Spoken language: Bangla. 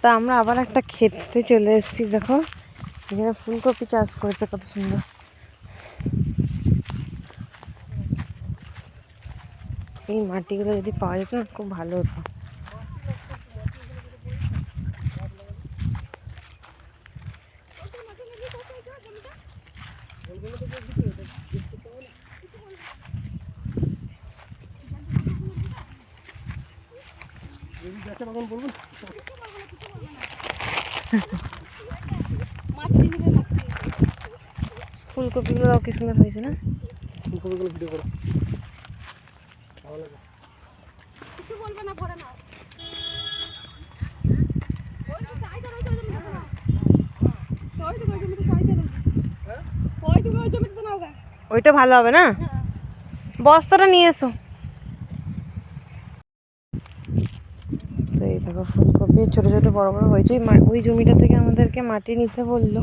তা আমরা আবার একটা ক্ষেতে চলে এসেছি। দেখো এখানে ফুলকপি চাষ করেছে, কত সুন্দর। এই মাটিগুলো যদি পাওয়া যেত না খুব ভালো হতো। ফুলকপিগুলো কি সুন্দর হয়েছে না? ফুলকপিগুলো ভিডিও করো, কিছু বলবে না, ভরে নাও। ওইটা ভালো হবে না, বস্তাটা নিয়ে এসো। তো এই দেখো ফুলকপি ছোট ছোট বড় বড় হয়েছে। ওই জমিটা থেকে আমাদেরকে মাটি নিতে বললো।